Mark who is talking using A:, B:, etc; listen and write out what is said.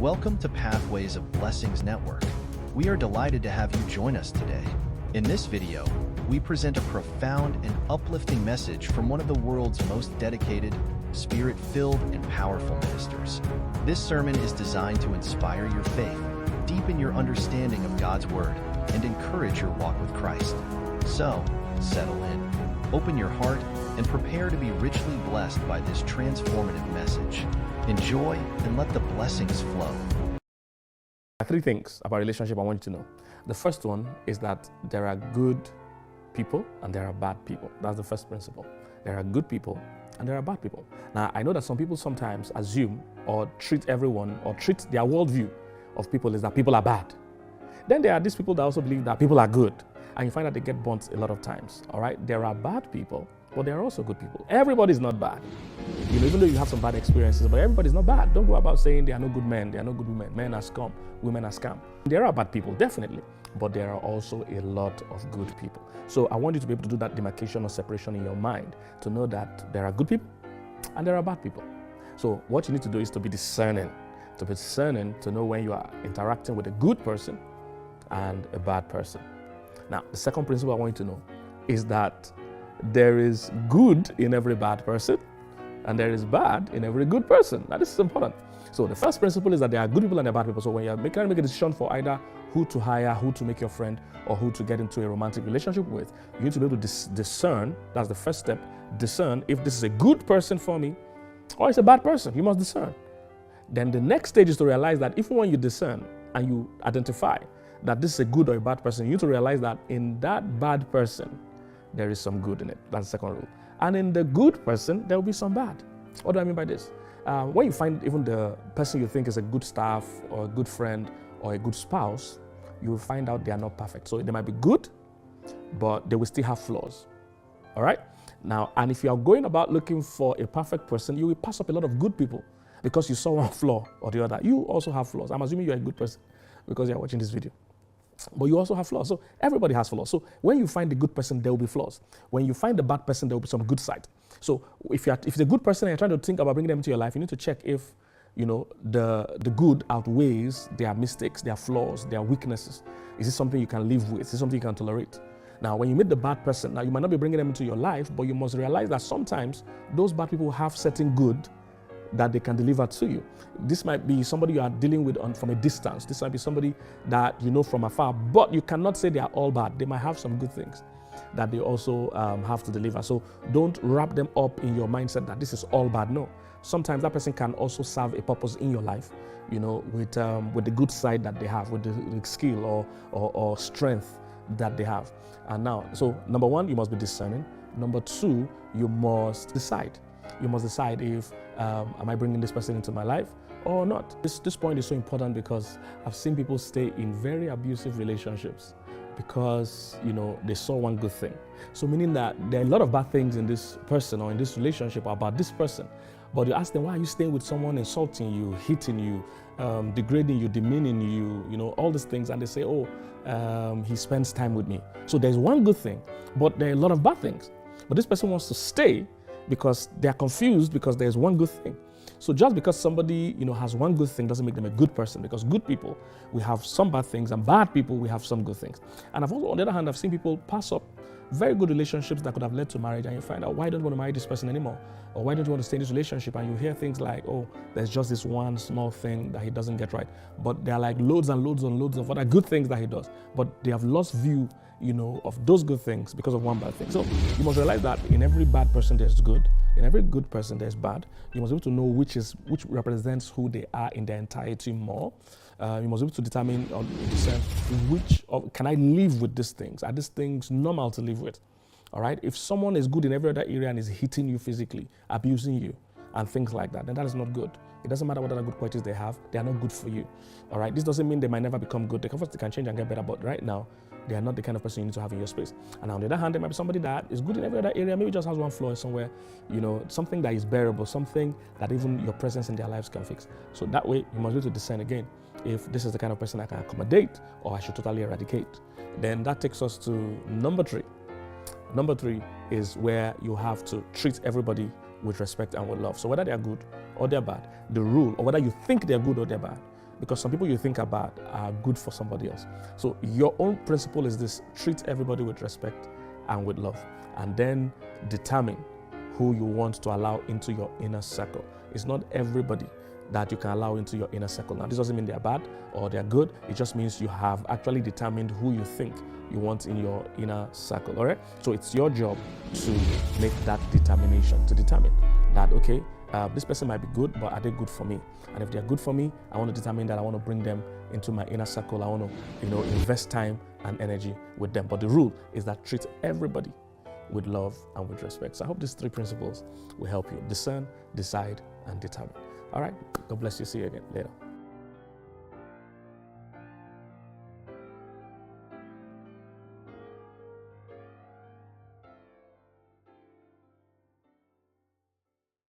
A: Welcome to Pathways of Blessings Network. We are delighted to have you join us today. In this video, we present a profound and uplifting message from one of the world's most dedicated, spirit-filled, and powerful ministers. This sermon is designed to inspire your faith, deepen your understanding of God's Word, and encourage your walk with Christ. So, settle in, open your heart, and prepare to be richly blessed by this transformative message. Enjoy and let the blessings flow.
B: Three things about relationship I want you to know. The first one is that there are good people and there are bad people. That's the first principle. There are good people and there are bad people. Now, I know that some people sometimes assume or treat everyone or treat their worldview of people is that people are bad. Then there are these people that also believe that people are good. And you find that they get burnt a lot of times. All right, there are bad people, but there are also good people. Everybody's not bad. Even though you have some bad experiences, but everybody's not bad. Don't go about saying there are no good men, there are no good women. Men are scum, women are scam. There are bad people, definitely, but there are also a lot of good people. So I want you to be able to do that demarcation or separation in your mind to know that there are good people and there are bad people. So what you need to do is to be discerning, to know when you are interacting with a good person and a bad person. Now, the second principle I want you to know is that there is good in every bad person and there is bad in every good person. Now, this is important. So the first principle is that there are good people and there are bad people. So when you're trying to make a decision for either who to hire, who to make your friend, or who to get into a romantic relationship with, you need to be able to discern. That's the first step. Discern if this is a good person for me or it's a bad person. You must discern. Then the next stage is to realize that even when you discern and you identify that this is a good or a bad person, you need to realize that in that bad person, there is some good in it. That's the second rule. And in the good person, there will be some bad. What do I mean by this? When you find even the person you think is a good staff or a good friend or a good spouse, you will find out they are not perfect. So they might be good, but they will still have flaws. All right? Now, and if you are going about looking for a perfect person, you will pass up a lot of good people because you saw one flaw or the other. You also have flaws. I'm assuming you're a good person because you're watching this video. But you also have flaws. So everybody has flaws. So when you find the good person, there will be flaws. When you find the bad person, there will be some good side. So if it's a good person and you're trying to think about bringing them into your life, you need to check if the good outweighs their mistakes, their flaws, their weaknesses. Is this something you can live with? Is this something you can tolerate? Now, when you meet the bad person, now you might not be bringing them into your life, but you must realize that sometimes those bad people have certain good that they can deliver to you. This might be somebody you are dealing with from a distance. This might be somebody that you know from afar, but you cannot say they are all bad. They might have some good things that they also have to deliver. So don't wrap them up in your mindset that this is all bad. No. Sometimes that person can also serve a purpose in your life, with the good side that they have, with the skill or strength that they have. And now, so number one, you must be discerning. Number two, you must decide. You must decide if, am I bringing this person into my life or not? This point is so important because I've seen people stay in very abusive relationships because, they saw one good thing. So meaning that there are a lot of bad things in this person or in this relationship about this person. But you ask them, why are you staying with someone insulting you, hitting you, degrading you, demeaning you, all these things. And they say, he spends time with me. So there's one good thing, but there are a lot of bad things. But this person wants to stay because they're confused because there's one good thing. So just because somebody, has one good thing doesn't make them a good person, because good people, we have some bad things, and bad people, we have some good things. And I've also, on the other hand, I've seen people pass up very good relationships that could have led to marriage, and you find out, why don't you want to marry this person anymore? Or why don't you want to stay in this relationship? And you hear things like, there's just this one small thing that he doesn't get right. But there are like loads and loads and loads of other good things that he does. But they have lost view, of those good things because of one bad thing. So you must realize that in every bad person there's good, in every good person there's bad. You must be able to know which represents who they are in their entirety more. You must be able to determine or discern can I live with these things? Are these things normal to live with? All right. If someone is good in every other area and is hitting you physically, abusing you, and things like that, then that is not good. It doesn't matter what other good qualities they have; they are not good for you. All right. This doesn't mean they might never become good. They can change and get better, but right now, they are not the kind of person you need to have in your space. And on the other hand, there might be somebody that is good in every other area, maybe just has one flaw somewhere, something that is bearable, something that even your presence in their lives can fix. So that way, you must be able to discern again if this is the kind of person I can accommodate or I should totally eradicate. Then that takes us to number three. Number three is where you have to treat everybody with respect and with love. So whether they are good or they're bad, the rule, or whether you think they're good or they're bad, because some people you think are bad are good for somebody else. So your own principle is this: treat everybody with respect and with love, and then determine who you want to allow into your inner circle. It's not everybody that you can allow into your inner circle. Now, this doesn't mean they're bad or they're good. It just means you have actually determined who you think you want in your inner circle, all right? So it's your job to make that determination, to determine that, okay, this person might be good, but are they good for me? And if they're good for me, I want to determine that I want to bring them into my inner circle. I want to, invest time and energy with them. But the rule is that treat everybody with love and with respect. So I hope these 3 principles will help you: discern, decide, and determine. All right, God bless you. See you again later.